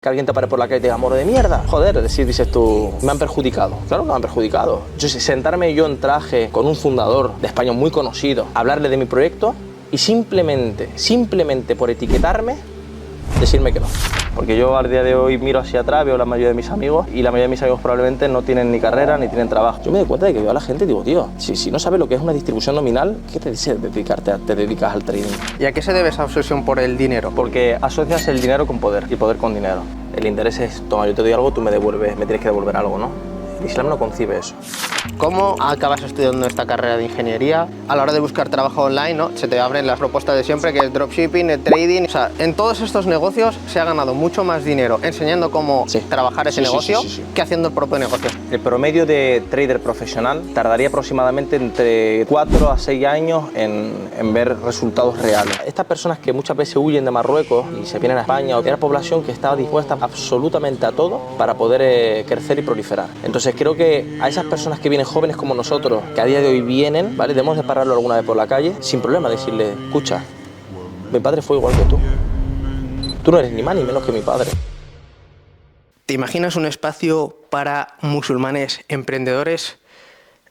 Que alguien te pare por la calle y te diga, moro de mierda. Joder, es decir, dices tú, me han perjudicado. Claro que me han perjudicado. Yo sentarme yo en traje con un fundador de España muy conocido, hablarle de mi proyecto y simplemente por etiquetarme, decirme que no. Porque yo al día de hoy miro hacia atrás, veo la mayoría de mis amigos y la mayoría de mis amigos probablemente no tienen ni carrera ni tienen trabajo. Yo me doy cuenta de que veo a la gente y digo, tío, si no sabes lo que es una distribución nominal, ¿qué te dice te dedicas al trading? ¿Y a qué se debe esa obsesión por el dinero? Porque asocias el dinero con poder y poder con dinero. El interés es, toma, yo te doy algo, tú me devuelves, me tienes que devolver algo, ¿no? El Islam no concibe eso. ¿Cómo acabas estudiando esta carrera de ingeniería? A la hora de buscar trabajo online, ¿no? Se te abren las propuestas de siempre, que es dropshipping, el trading. O sea, en todos estos negocios se ha ganado mucho más dinero enseñando cómo trabajar ese negocio que haciendo el propio negocio. El promedio de trader profesional tardaría aproximadamente entre 4 a 6 años en ver resultados reales. Estas personas que muchas veces huyen de Marruecos y se vienen a España, era población que estaba dispuesta absolutamente a todo para poder crecer y proliferar. Entonces creo que a esas personas que vienen jóvenes como nosotros, que a día de hoy vienen, ¿vale? Debemos de pararlo alguna vez por la calle, sin problema, decirle, escucha, mi padre fue igual que tú. Tú no eres ni más ni menos que mi padre. ¿Te imaginas un espacio para musulmanes emprendedores?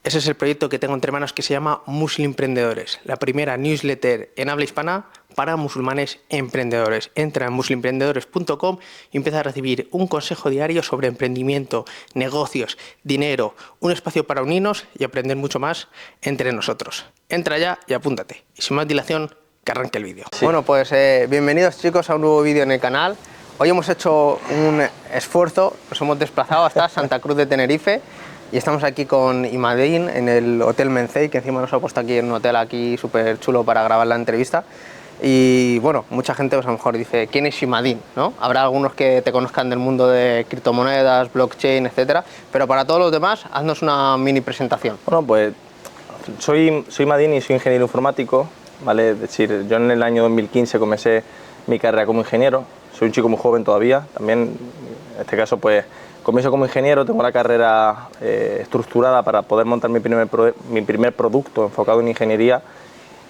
Ese es el proyecto que tengo entre manos, que se llama Muslimprendedores, la primera newsletter en habla hispana para musulmanes emprendedores. Entra en muslimprendedores.com y empieza a recibir un consejo diario sobre emprendimiento, negocios, dinero, un espacio para unirnos y aprender mucho más entre nosotros. Entra ya y apúntate. Y sin más dilación, que arranque el vídeo. Sí. Bueno, pues bienvenidos chicos a un nuevo vídeo en el canal. Hoy hemos hecho un esfuerzo, nos hemos desplazado hasta Santa Cruz de Tenerife y estamos aquí con Imadín en el Hotel Mencey, que encima nos ha puesto aquí en un hotel aquí súper chulo para grabar la entrevista. Y bueno, mucha gente pues a lo mejor dice, ¿quién es Imadín? ¿No? Habrá algunos que te conozcan del mundo de criptomonedas, blockchain, etcétera, pero para todos los demás, haznos una mini presentación. Bueno, pues soy Imadín y soy ingeniero informático, ¿vale? Es decir, yo en el año 2015 comencé mi carrera como ingeniero. Soy un chico muy joven todavía, también en este caso pues comienzo como ingeniero, tengo la carrera estructurada para poder montar mi primer producto enfocado en ingeniería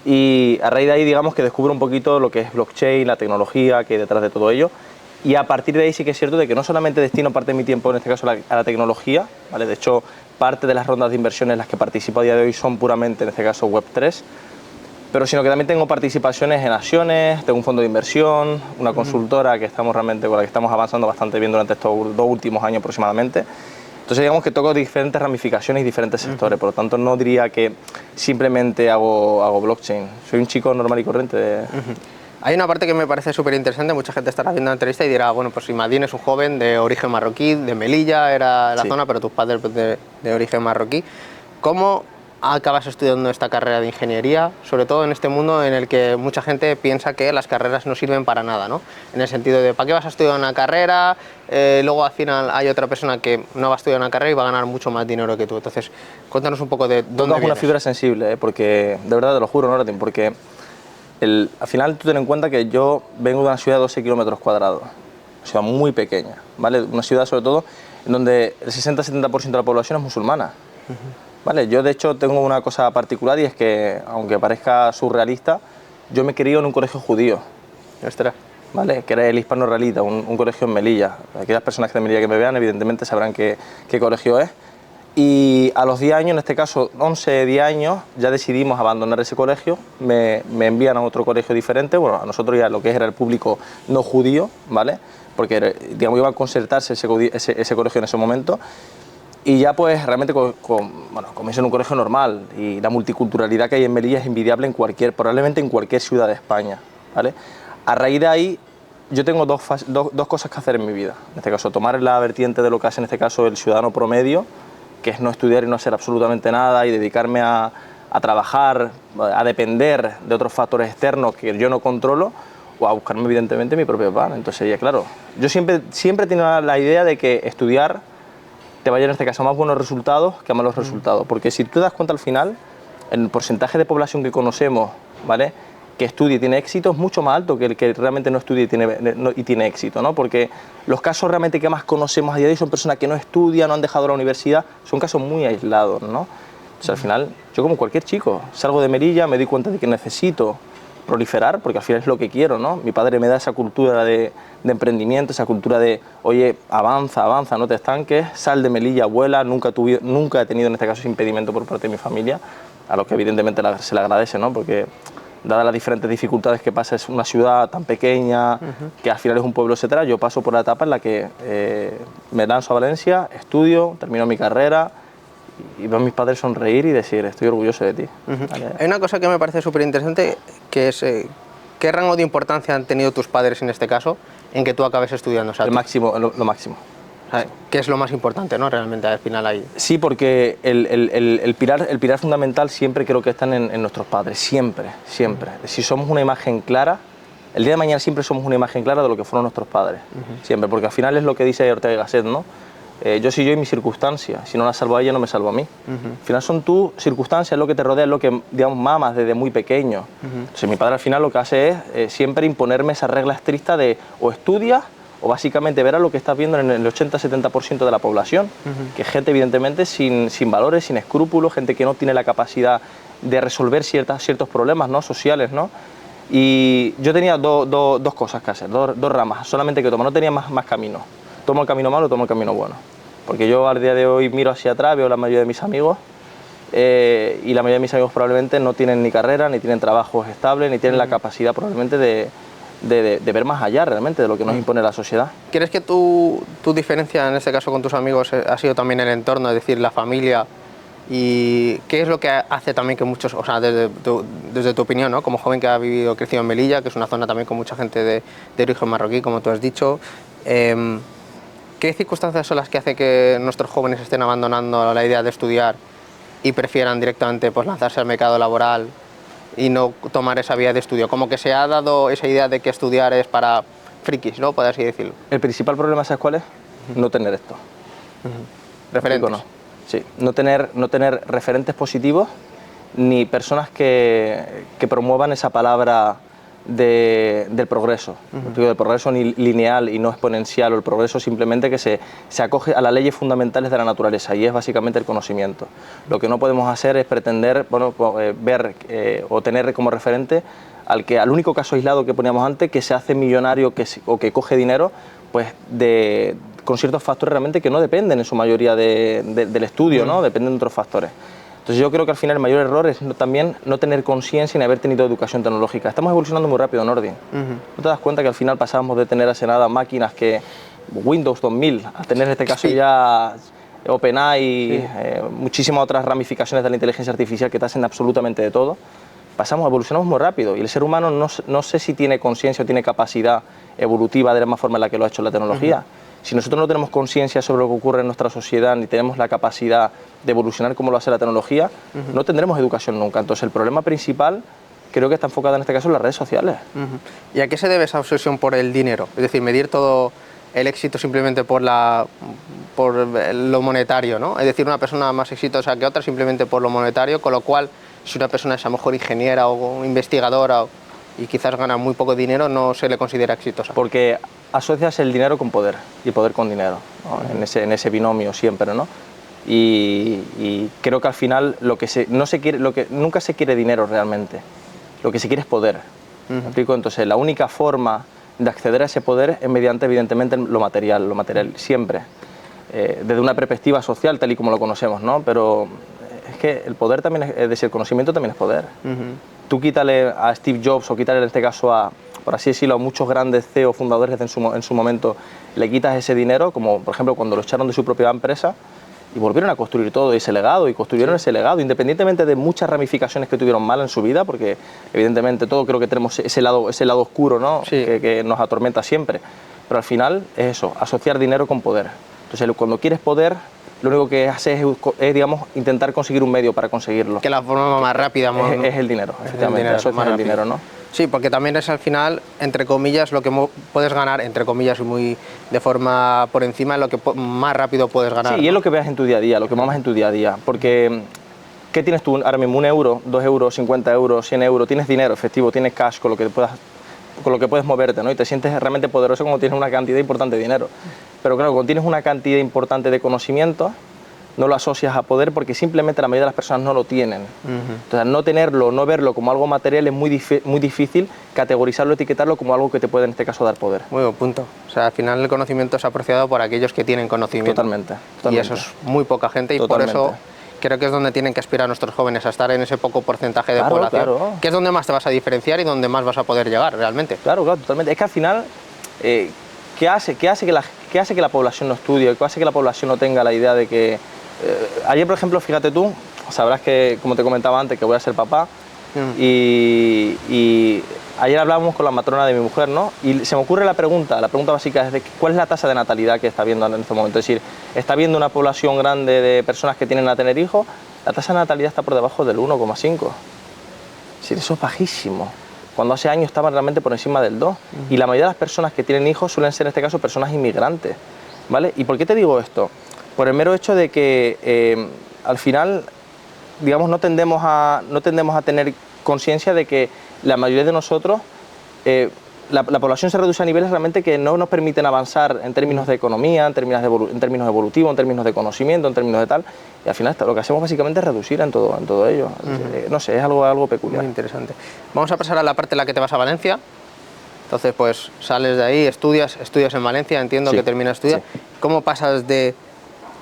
y a raíz de ahí digamos que descubro un poquito lo que es blockchain, la tecnología que hay detrás de todo ello y a partir de ahí sí que es cierto de que no solamente destino parte de mi tiempo en este caso a la tecnología, ¿vale? De hecho parte de las rondas de inversiones en las que participo a día de hoy son puramente en este caso Web3, pero sino que también tengo participaciones en acciones, tengo un fondo de inversión, una consultora que estamos realmente con la que estamos avanzando bastante bien durante estos 2 últimos años aproximadamente. Entonces digamos que toco diferentes ramificaciones y diferentes sectores, por lo tanto no diría que simplemente hago blockchain, soy un chico normal y corriente. Hay una parte que me parece súper interesante, mucha gente estará viendo la entrevista y dirá, bueno, pues Imadín es un joven de origen marroquí, de Melilla era la zona, pero tus padres de origen marroquí. ¿Cómo acabas estudiando esta carrera de ingeniería, sobre todo en este mundo en el que mucha gente piensa que las carreras no sirven para nada, ¿no? En el sentido de, ¿para qué vas a estudiar una carrera? Luego al final hay otra persona que no va a estudiar una carrera y va a ganar mucho más dinero que tú. Entonces, cuéntanos un poco de dónde vienes. Una fibra sensible, porque de verdad te lo juro, Noratin, porque al final tú ten en cuenta que yo vengo de una ciudad de 12 kilómetros cuadrados, una ciudad muy pequeña, ¿vale? Una ciudad sobre todo en donde el 60-70% de la población es musulmana. Vale, yo de hecho tengo una cosa particular y es que, aunque parezca surrealista, yo me he criado en un colegio judío. Ostras. Vale, que era el Hispano Israelita, un colegio en Melilla. Aquellas personas que de Melilla que me vean evidentemente sabrán qué colegio es. Y a los 10 años, en este caso 11, 10 años, ya decidimos abandonar ese colegio, me envían a otro colegio diferente, bueno, a nosotros ya lo que era el público no judío, ¿vale? Porque digamos iba a concertarse ese colegio en ese momento. Y ya pues realmente comienzo en un colegio normal y la multiculturalidad que hay en Melilla es envidiable probablemente en cualquier ciudad de España, ¿vale? A raíz de ahí yo tengo dos cosas que hacer en mi vida. En este caso, tomar la vertiente de lo que hace en este caso el ciudadano promedio, que es no estudiar y no hacer absolutamente nada y dedicarme a trabajar, a depender de otros factores externos que yo no controlo, o a buscarme evidentemente mi propio pan. Entonces ya claro, yo siempre he tenido la idea de que estudiar te vaya en este caso más buenos resultados que malos resultados, porque si tú te das cuenta al final, el porcentaje de población que conocemos, ¿vale?, que estudia y tiene éxito es mucho más alto que el que realmente no estudia y tiene éxito, ¿no? Porque los casos realmente que más conocemos a día de hoy son personas que no estudian, no han dejado la universidad, son casos muy aislados, ¿no? Entonces al final, yo como cualquier chico, salgo de Melilla, me doy cuenta de que necesito proliferar, porque al final es lo que quiero, ¿no? Mi padre me da esa cultura de emprendimiento, esa cultura de, oye, avanza, avanza, no te estanques, sal de Melilla, vuela, nunca he tenido en este caso ese impedimento por parte de mi familia, a los que evidentemente se le agradece, ¿no? Porque dadas las diferentes dificultades que pasa, es una ciudad tan pequeña, que al final es un pueblo, etcétera, yo paso por la etapa en la que me lanzo a Valencia, estudio, termino mi carrera, y veo a mis padres sonreír y decir, estoy orgulloso de ti. Vale. Hay una cosa que me parece súper interesante, que es ¿qué rango de importancia han tenido tus padres en este caso en que tú acabes estudiando? O sea, lo máximo. O sea, ¿qué es lo más importante, no? Realmente al final ahí. Sí, porque el pilar fundamental siempre creo que están en nuestros padres, siempre. Si somos una imagen clara, el día de mañana siempre somos una imagen clara de lo que fueron nuestros padres, siempre, porque al final es lo que dice Ortega y Gasset, ¿no? Yo soy yo y mi circunstancia, si no la salvo a ella no me salvo a mí. Al final son tus circunstancias, es lo que te rodea, es lo que, digamos, mamas desde muy pequeño. Entonces mi padre al final lo que hace es siempre imponerme esa regla estricta de o estudias o básicamente verás lo que estás viendo en el 80-70% de la población, que es gente evidentemente sin valores, sin escrúpulos, gente que no tiene la capacidad de resolver ciertos problemas, ¿no?, sociales, ¿no? Y yo tenía dos cosas que hacer, dos ramas, solamente que tomar, no tenía más camino. Tomo el camino malo, tomo el camino bueno. Porque yo al día de hoy miro hacia atrás, veo la mayoría de mis amigos, y la mayoría de mis amigos probablemente no tienen ni carrera, ni tienen trabajos estables, ni tienen la capacidad probablemente de ver más allá realmente de lo que nos impone la sociedad. ¿Crees que tu diferencia en este caso con tus amigos ha sido también el entorno, es decir, la familia? ¿Y qué es lo que hace también que muchos, o sea, desde tu opinión, ¿no?, como joven que ha vivido, crecido en Melilla, que es una zona también con mucha gente de origen marroquí, como tú has dicho, ¿qué circunstancias son las que hacen que nuestros jóvenes estén abandonando la idea de estudiar y prefieran directamente pues lanzarse al mercado laboral y no tomar esa vía de estudio? Como que se ha dado esa idea de que estudiar es para frikis, ¿no?, por así decirlo. El principal problema, ¿sabes cuál es? No tener esto. Referentes. No. Sí, no tener referentes positivos ni personas que promuevan esa palabra del progreso. Del progreso ni lineal y no exponencial, o el progreso simplemente que se acoge a las leyes fundamentales de la naturaleza, y es básicamente el conocimiento. Lo que no podemos hacer es pretender ver o tener como referente al único caso aislado que poníamos antes, que se hace millonario o que coge dinero pues con ciertos factores realmente que no dependen en su mayoría del estudio, ¿no? Dependen de otros factores. Entonces yo creo que al final el mayor error es también no tener conciencia ni haber tenido educación tecnológica. Estamos evolucionando muy rápido, Nordin. ¿No te das cuenta que al final pasamos de tener hace nada máquinas que Windows 2000 a tener en este caso ya OpenAI, muchísimas otras ramificaciones de la inteligencia artificial que te hacen absolutamente de todo? Evolucionamos muy rápido, y el ser humano no sé si tiene conciencia o tiene capacidad evolutiva de la misma forma en la que lo ha hecho la tecnología. Si nosotros no tenemos conciencia sobre lo que ocurre en nuestra sociedad, ni tenemos la capacidad de evolucionar como lo hace la tecnología, no tendremos educación nunca. Entonces el problema principal creo que está enfocado en este caso en las redes sociales. ¿Y a qué se debe esa obsesión por el dinero? Es decir, medir todo el éxito simplemente por lo monetario, ¿no? Es decir, una persona más exitosa que otra simplemente por lo monetario, con lo cual si una persona es a lo mejor ingeniera o investigadora y quizás gana muy poco dinero, no se le considera exitosa. Porque asocias el dinero con poder y poder con dinero, ¿no? En ese binomio siempre, ¿no? Y creo que al final nunca se quiere dinero realmente, lo que se quiere es poder. ¿Me explico? Entonces la única forma de acceder a ese poder es mediante evidentemente lo material siempre, desde una perspectiva social tal y como lo conocemos, ¿no? Pero es que el poder también es decir, el conocimiento también es poder. Tú quítale a Steve Jobs o quítale en este caso por así decirlo, a muchos grandes CEO fundadores en su momento, le quitas ese dinero, como por ejemplo cuando lo echaron de su propia empresa y volvieron a construir todo ese legado y construyeron ese legado, independientemente de muchas ramificaciones que tuvieron mal en su vida, porque evidentemente todo creo que tenemos ese lado oscuro, ¿no? Que nos atormenta siempre, pero al final es eso, asociar dinero con poder. Entonces cuando quieres poder, lo único que haces es digamos, intentar conseguir un medio para conseguirlo. Que la forma más rápida es el dinero, efectivamente, asociar el dinero, ¿no? Sí, porque también es al final, entre comillas, lo que puedes ganar, entre comillas y muy de forma por encima, es lo que más rápido puedes ganar. Sí, y es lo que veas en tu día a día, lo que mamas en tu día a día, porque ¿qué tienes tú ahora mismo? 1 euro, 2 euros, 50 euros, 100 euros, tienes dinero efectivo, tienes cash con lo que puedes moverte, ¿no? Y te sientes realmente poderoso cuando tienes una cantidad importante de dinero. Pero claro, cuando tienes una cantidad importante de conocimiento, no lo asocias a poder porque simplemente la mayoría de las personas no lo tienen. Entonces, no tenerlo, no verlo como algo material es muy difícil categorizarlo, etiquetarlo como algo que te puede en este caso dar poder. Muy buen punto. O sea, al final el conocimiento es apreciado por aquellos que tienen conocimiento. Totalmente. Y eso es muy poca gente y por eso creo que es donde tienen que aspirar nuestros jóvenes, a estar en ese poco porcentaje de población, que es donde más te vas a diferenciar y donde más vas a poder llegar realmente. Claro, totalmente. Es que al final, ¿qué hace que la población no estudie? ¿Qué hace que la población no tenga la idea de que... ayer, por ejemplo, fíjate tú, sabrás que, como te comentaba antes, que voy a ser papá, y ayer hablábamos con la matrona de mi mujer, ¿no? Y se me ocurre la pregunta básica es de cuál es la tasa de natalidad que está viendo en este momento. Es decir, está viendo una población grande de personas que tienen a tener hijos, la tasa de natalidad está por debajo del 1,5. Es decir, eso es bajísimo. Cuando hace años estaba realmente por encima del 2. Y la mayoría de las personas que tienen hijos suelen ser en este caso personas inmigrantes, ¿vale? ¿Y por qué te digo esto? Por el mero hecho de que al final, digamos, no tendemos a tener conciencia de que la mayoría de nosotros, la población se reduce a niveles realmente que no nos permiten avanzar en términos de economía, en términos evolutivos, en términos de conocimiento, en términos de tal, y al final lo que hacemos básicamente es reducir en todo ello. No sé, es algo peculiar. Muy interesante. Vamos a pasar a la parte en la que te vas a Valencia. Entonces, pues sales de ahí, estudias en Valencia, entiendo que terminas de estudiar. Sí. ¿Cómo pasas de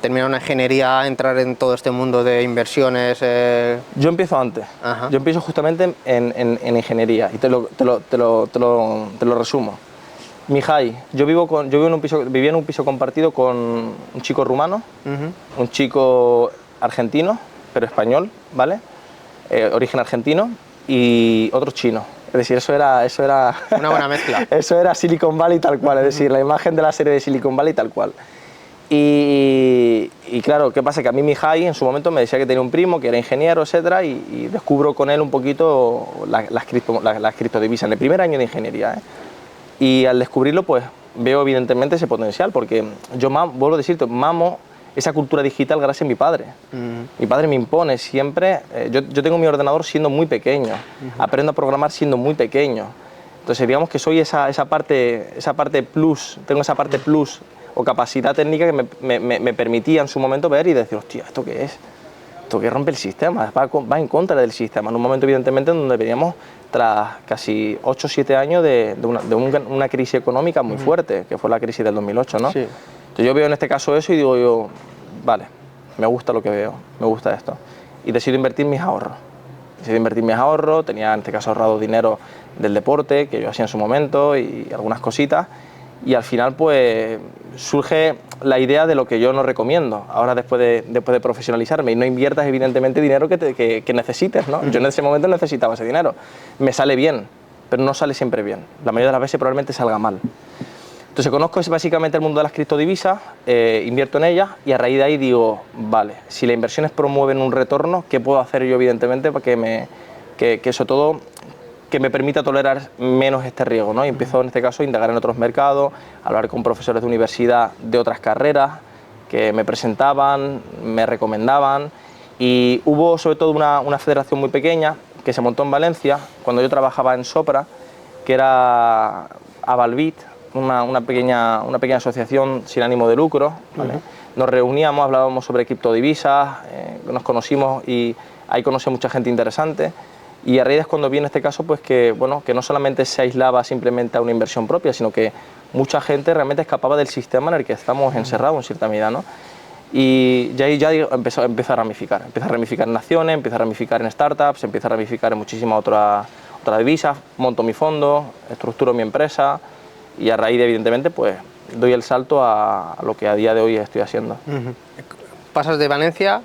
terminar una ingeniería a entrar en todo este mundo de inversiones? Yo empiezo antes. Yo empiezo justamente en ingeniería y te lo resumo. Mijay, yo vivía en un piso compartido con un chico rumano, un chico argentino, pero español, ¿vale? Origen argentino, y otro chino. Es decir, eso era una buena mezcla. Eso era Silicon Valley tal cual, es decir, la imagen de la serie de Silicon Valley tal cual. Y claro, ¿qué pasa? Que a mí Mijay en su momento me decía que tenía un primo que era ingeniero, etcétera, y descubro con él un poquito las criptodivisas en el primer año de ingeniería, Y al descubrirlo, pues veo evidentemente ese potencial, porque yo vuelvo a decirte, mamo esa cultura digital gracias a mi padre. Mi padre me impone siempre, yo tengo mi ordenador siendo muy pequeño, aprendo a programar siendo muy pequeño. Entonces digamos que soy esa parte plus, tengo esa parte plus o capacidad técnica que me permitía en su momento ver y decir, hostia, ¿esto qué es? Esto que rompe el sistema, va en contra del sistema, en un momento evidentemente en donde veníamos tras casi 8 o 7 años de una crisis económica muy fuerte, que fue la crisis del 2008, ¿no? Sí. Entonces yo veo en este caso eso y digo yo, vale, me gusta lo que veo, me gusta esto. Y decido invertir mis ahorros. Tenía en este caso ahorrado dinero del deporte, que yo hacía en su momento, y algunas cositas. Y al final pues surge la idea de lo que yo no recomiendo ahora después de profesionalizarme, y no inviertas evidentemente dinero que necesites, ¿no? Yo en ese momento necesitaba ese dinero. Me sale bien, pero no sale siempre bien. La mayoría de las veces probablemente salga mal. Entonces conozco básicamente el mundo de las criptodivisas, invierto en ellas y a raíz de ahí digo, vale, si las inversiones promueven un retorno, ¿qué puedo hacer yo evidentemente para que eso todo que me permita tolerar menos este riesgo, ¿no? Y empiezo en este caso a indagar en otros mercados, a hablar con profesores de universidad de otras carreras que me presentaban, me recomendaban, y hubo sobre todo una federación muy pequeña que se montó en Valencia cuando yo trabajaba en Sopra, que era Avalbit, una pequeña asociación sin ánimo de lucro, ¿vale? Nos reuníamos, hablábamos sobre criptodivisas, nos conocimos y ahí conocí a mucha gente interesante. Y a raíz es cuando vi en este caso pues que no solamente se aislaba simplemente a una inversión propia, sino que mucha gente realmente escapaba del sistema en el que estamos encerrados en cierta medida, ¿no? Y ya empezó a ramificar. Empieza a ramificar en acciones, empieza a ramificar en startups, empieza a ramificar en muchísimas otras divisas, monto mi fondo, estructuro mi empresa y a raíz de, evidentemente, pues doy el salto a lo que a día de hoy estoy haciendo. Pasas de Valencia,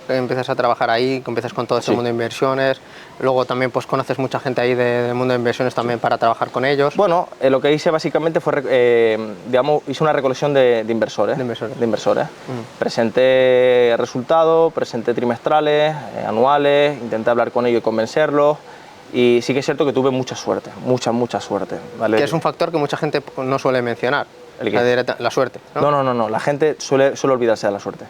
empiezas a trabajar ahí, empiezas con todo este mundo de inversiones, luego también pues conoces mucha gente ahí del mundo de inversiones también para trabajar con ellos. Bueno, lo que hice básicamente fue, hice una recolección de inversores. Presenté resultados, presenté trimestrales, anuales, intenté hablar con ellos y convencerlos. Y sí que es cierto que tuve mucha suerte, mucha suerte, ¿vale? Que es un factor que mucha gente no suele mencionar, la suerte, ¿no? No, la gente suele olvidarse de la suerte.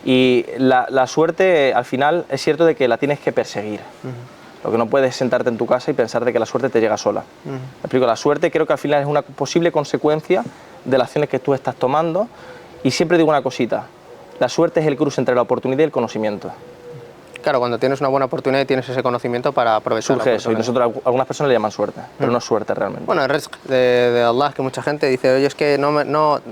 Y la suerte, al final, es cierto de que la tienes que perseguir. Lo que no puedes es sentarte en tu casa y pensar de que la suerte te llega sola. Me explico, la suerte creo que al final es una posible consecuencia de las acciones que tú estás tomando. Y siempre digo una cosita, La suerte es el cruce entre la oportunidad y el conocimiento. Claro, cuando tienes una buena oportunidad y tienes ese conocimiento para aprovechar. Surge eso, y nosotros, algunas personas le llaman suerte, pero no es suerte realmente. Bueno, el rizq de Allah, que mucha gente dice, oye, es que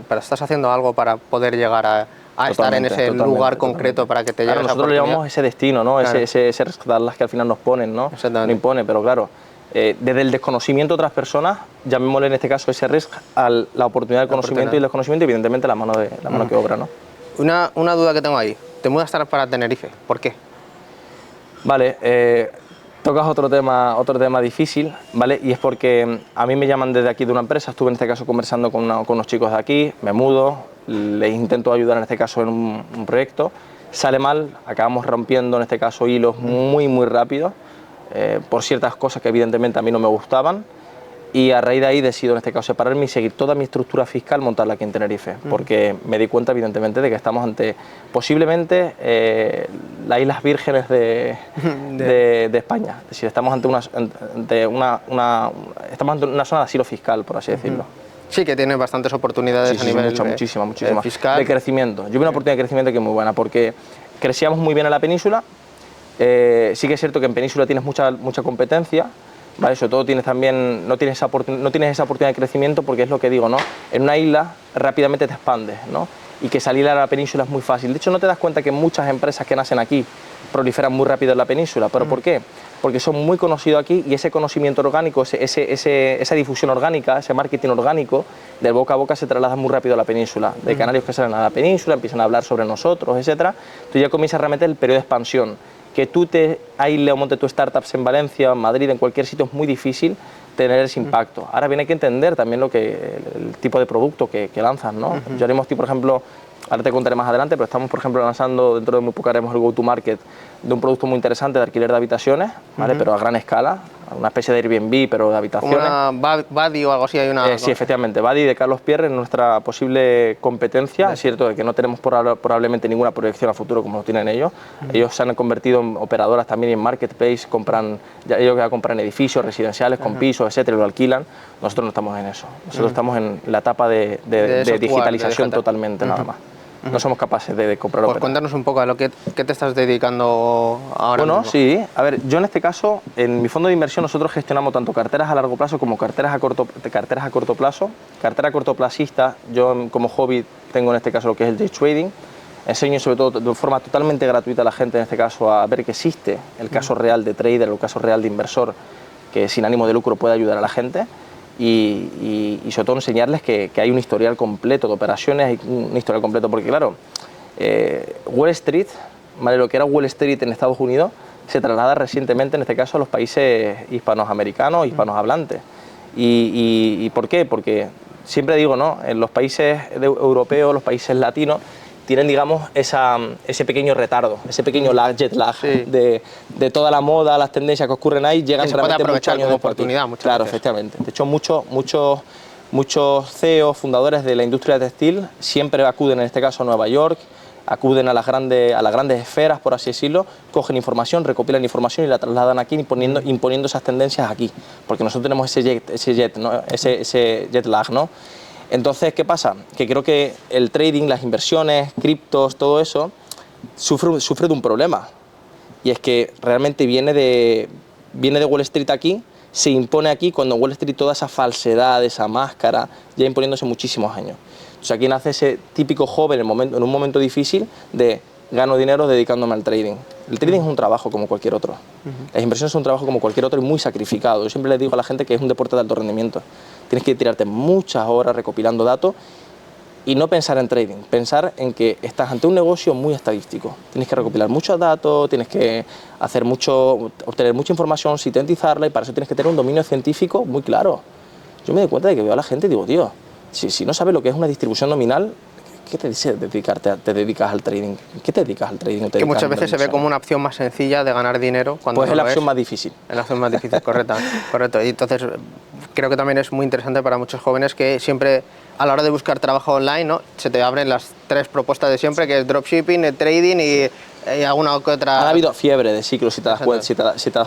pero estás haciendo algo para poder llegar a estar en ese lugar concreto para que te llegue esa nosotros le llamamos ese destino, ¿no? Claro. Ese rizq de Allah que al final nos ponen, ¿no? No impone, pero claro, desde el desconocimiento de otras personas, llamémosle en este caso ese rizq a la oportunidad del conocimiento y el desconocimiento, y evidentemente la mano que obra, ¿no? Una duda que tengo ahí, te mudas para Tenerife, ¿por qué? Vale, tocas otro tema difícil, ¿vale? Y es porque a mí me llaman desde aquí de una empresa, estuve en este caso conversando con unos chicos de aquí, me mudo, les intento ayudar en este caso en un proyecto, sale mal, acabamos rompiendo en este caso hilos muy rápido, por ciertas cosas que evidentemente a mí no me gustaban, y a raíz de ahí decido en este caso separarme y seguir toda mi estructura fiscal, montarla aquí en Tenerife, porque me di cuenta evidentemente de que estamos ante posiblemente las Islas Vírgenes de España, es decir, estamos ante una zona de asilo fiscal, por así decirlo. Sí, que tiene bastantes oportunidades a nivel muchísima fiscal. De crecimiento. Yo vi una oportunidad de crecimiento que es muy buena, porque crecíamos muy bien en la península, sí que es cierto que en península tienes mucha competencia, ¿vale? Sobre todo no tienes esa oportunidad de crecimiento, porque es lo que digo, ¿no? En una isla rápidamente te expandes, ¿no? Y que salir a la península es muy fácil. De hecho, no te das cuenta que muchas empresas que nacen aquí proliferan muy rápido en la península. ¿Pero por qué? Porque son muy conocidos aquí, y ese conocimiento orgánico, esa difusión orgánica, ese marketing orgánico, del boca a boca se traslada muy rápido a la península. De canarios que salen a la península, empiezan a hablar sobre nosotros, etcétera. Tú ya comienzas realmente el periodo de expansión. Que tú te aísles o montes tus startups en Valencia, en Madrid, en cualquier sitio, es muy difícil tener ese impacto. Ahora bien, hay que entender también el tipo de producto que lanzas, ¿no? Yo haremos, por ejemplo, ahora te contaré más adelante, pero estamos, por ejemplo, lanzando, dentro de muy poco haremos el go-to-market de un producto muy interesante de alquiler de habitaciones, ¿vale? Pero a gran escala, una especie de Airbnb, pero de habitaciones. Como una Buddy o algo así, hay una... Sí, efectivamente, Buddy de Carlos Pierre es nuestra posible competencia. Es cierto de que no tenemos probablemente ninguna proyección a futuro como lo tienen ellos. Ellos se han convertido en operadoras también en marketplace, ellos ya compran edificios residenciales con pisos, etcétera, y lo alquilan. Nosotros no estamos en eso. Nosotros estamos en la etapa de digitalización totalmente, nada más. No somos capaces de comprar. Pues cuéntanos un poco a lo que te estás dedicando ahora mismo. Sí, a ver, yo en este caso, en mi fondo de inversión nosotros gestionamos tanto carteras a largo plazo como carteras a corto plazo. Cartera cortoplacista, yo como hobby tengo en este caso lo que es el day trading. Enseño sobre todo de forma totalmente gratuita a la gente en este caso a ver que existe el caso real de trader, el caso real de inversor, que sin ánimo de lucro puede ayudar a la gente. Y sobre todo enseñarles que hay un historial completo de operaciones, hay un historial completo, porque claro, Wall Street, ¿vale? Lo que era Wall Street en Estados Unidos se traslada recientemente en este caso a los países hispanoamericanos, hispanohablantes. ¿Y por qué? Porque siempre digo, ¿no? En los países europeos, los países latinos, tienen, digamos, ese pequeño retardo, ese pequeño jet lag de toda la moda, las tendencias que ocurren ahí, llegan realmente muchos años de oportunidad. Claro, efectivamente. De hecho, muchos CEOs, fundadores de la industria textil, siempre acuden en este caso a Nueva York, acuden a las grandes esferas, por así decirlo, cogen información, recopilan información y la trasladan aquí imponiendo esas tendencias aquí, porque nosotros tenemos ese jet lag, ¿no? Entonces, ¿qué pasa? Que creo que el trading, las inversiones, criptos, todo eso, sufre de un problema. Y es que realmente viene de Wall Street aquí, se impone aquí, cuando Wall Street toda esa falsedad, esa máscara, ya imponiéndose muchísimos años. Entonces aquí nace ese típico joven en un momento difícil de gano dinero dedicándome al trading. El trading es un trabajo como cualquier otro. Las inversiones son un trabajo como cualquier otro y muy sacrificado. Yo siempre les digo a la gente que es un deporte de alto rendimiento. Tienes que tirarte muchas horas recopilando datos y no pensar en trading, pensar en que estás ante un negocio muy estadístico. Tienes que recopilar muchos datos, tienes que obtener mucha información, sintetizarla, y para eso tienes que tener un dominio científico muy claro. Yo me doy cuenta de que veo a la gente y digo, tío, si no sabes lo que es una distribución nominal, ¿qué te dice te dedicas al trading? ¿Qué te dedicas al trading? Que muchas veces se ve como una opción más sencilla de ganar dinero. Pues es la opción más difícil. Es la opción más difícil, correcto. Y entonces creo que también es muy interesante para muchos jóvenes que siempre a la hora de buscar trabajo online, ¿no? Se te abren las tres propuestas de siempre, que es dropshipping, trading y alguna que otra... Ha habido fiebre de ciclo, si te has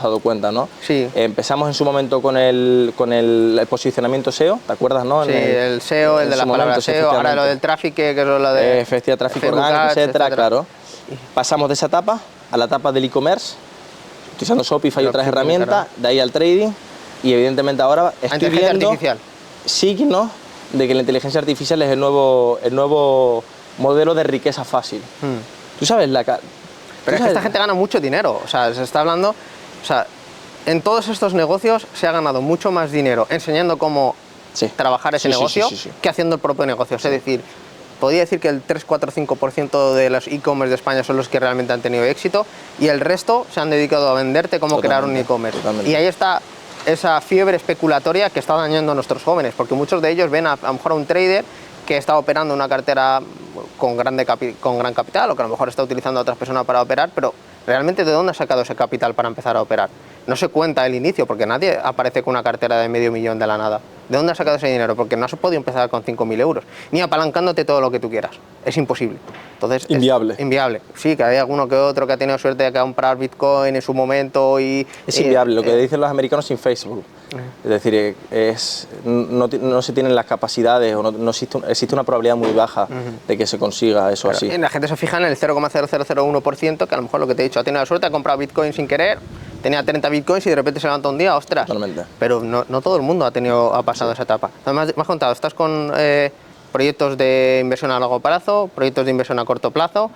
dado cuenta, ¿no? Sí. Empezamos en su momento con el posicionamiento SEO, ¿te acuerdas, no? Sí, el SEO, el de las palabras SEO, ahora lo del tráfico, que es lo de... Efectivamente, tráfico orgánico, etcétera, claro. Pasamos de esa etapa a la etapa del e-commerce, utilizando Shopify y otras herramientas, de ahí al trading, y evidentemente ahora estoy viendo signos de que la inteligencia artificial es el nuevo modelo de riqueza fácil. Tú sabes Pero es que esta gente gana mucho dinero, o sea, se está hablando, o sea, en todos estos negocios se ha ganado mucho más dinero enseñando cómo trabajar ese negocio que haciendo el propio negocio. Es decir, podría decir que el 3, 4, 5% de los e-commerce de España son los que realmente han tenido éxito y el resto se han dedicado a venderte cómo crear un e-commerce. Y ahí está esa fiebre especulatoria que está dañando a nuestros jóvenes, porque muchos de ellos ven a lo mejor a un trader que está operando una cartera con gran capital o que a lo mejor está utilizando a otras personas para operar, pero realmente ¿de dónde ha sacado ese capital para empezar a operar? No se cuenta el inicio, porque nadie aparece con una cartera de $500.000 de la nada. ¿De dónde has sacado ese dinero? Porque no has podido empezar con 5.000 euros, ni apalancándote todo lo que tú quieras. Es imposible. Entonces, inviable. Es inviable. Sí, que hay alguno que otro que ha tenido suerte de comprar Bitcoin en su momento y... Es inviable, lo que dicen los americanos sin Facebook. Es decir, no se tienen las capacidades o no existe una probabilidad muy baja de que se consiga eso así. La gente se fija en el 0,0001%, que a lo mejor lo que te he dicho, ha tenido la suerte, ha comprado Bitcoin sin querer, tenía 30 Bitcoins y de repente se levanta un día, ostras. Totalmente. Pero no todo el mundo ha pasado esa etapa. Además, me has contado, estás con proyectos de inversión a largo plazo, proyectos de inversión a corto plazo,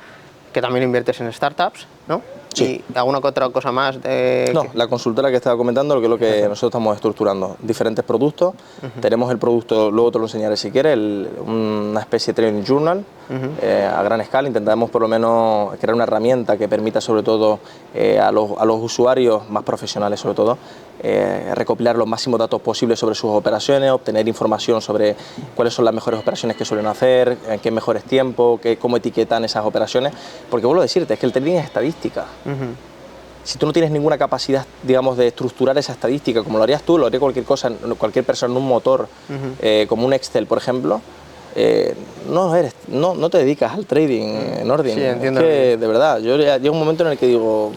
que también inviertes en startups, ¿no? Sí. ¿Y alguna que otra cosa más? La consultora que estaba comentando, lo que es lo que nosotros estamos estructurando. Diferentes productos. Tenemos el producto, luego te lo enseñaré si quieres, una especie de trading journal a gran escala. Intentamos por lo menos crear una herramienta que permita sobre todo a los usuarios más profesionales sobre todo recopilar los máximos datos posibles sobre sus operaciones, obtener información sobre cuáles son las mejores operaciones que suelen hacer, en qué mejores tiempos, cómo etiquetan esas operaciones, porque vuelvo a decirte, es que el trading es estadística. Si tú no tienes ninguna capacidad, digamos, de estructurar esa estadística, como lo harías tú, lo haría cualquier persona en un motor, como un Excel, por ejemplo, no te dedicas al trading, Nordin. Sí, entiendo. Es que, de verdad, llega un momento en el que digo...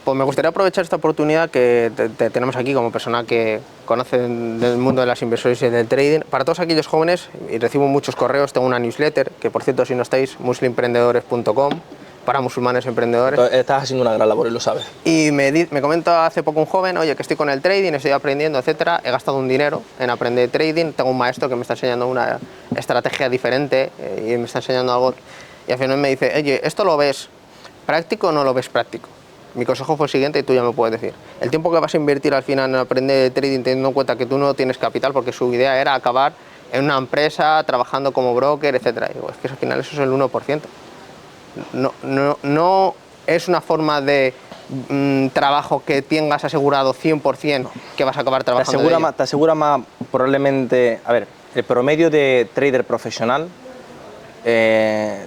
Pues me gustaría aprovechar esta oportunidad que te tenemos aquí como persona que conoce del mundo de las inversiones y del trading. Para todos aquellos jóvenes, y recibo muchos correos, tengo una newsletter, que por cierto, si no estáis, muslimemprendedores.com, para musulmanes emprendedores. Estás haciendo una gran labor y lo sabes. Y me comenta hace poco un joven, oye, que estoy con el trading, estoy aprendiendo, etcétera, he gastado un dinero en aprender trading, tengo un maestro que me está enseñando una estrategia diferente y me está enseñando algo, y al final me dice, oye, ¿esto lo ves práctico o no lo ves práctico? Mi consejo fue el siguiente y tú ya me puedes decir. El tiempo que vas a invertir al final en aprender trading teniendo en cuenta que tú no tienes capital, porque su idea era acabar en una empresa, trabajando como broker, etcétera. Y digo, es que al final eso es el 1%. No es una forma de trabajo que tengas asegurado 100% que vas a acabar trabajando. Te asegura más probablemente... A ver, el promedio de trader profesional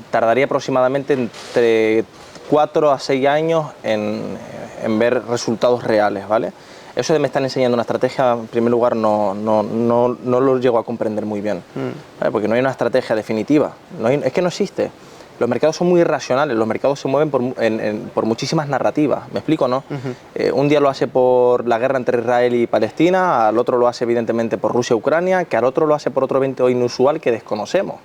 tardaría aproximadamente entre 4 a 6 años en ver resultados reales, ¿vale? Eso de me están enseñando una estrategia, en primer lugar, no lo llego a comprender muy bien, ¿vale? Porque no hay una estrategia definitiva, es que no existe. Los mercados son muy irracionales, los mercados se mueven por muchísimas narrativas, ¿me explico, no? Un día lo hace por la guerra entre Israel y Palestina, al otro lo hace evidentemente por Rusia y Ucrania, que al otro lo hace por otro evento inusual que desconocemos.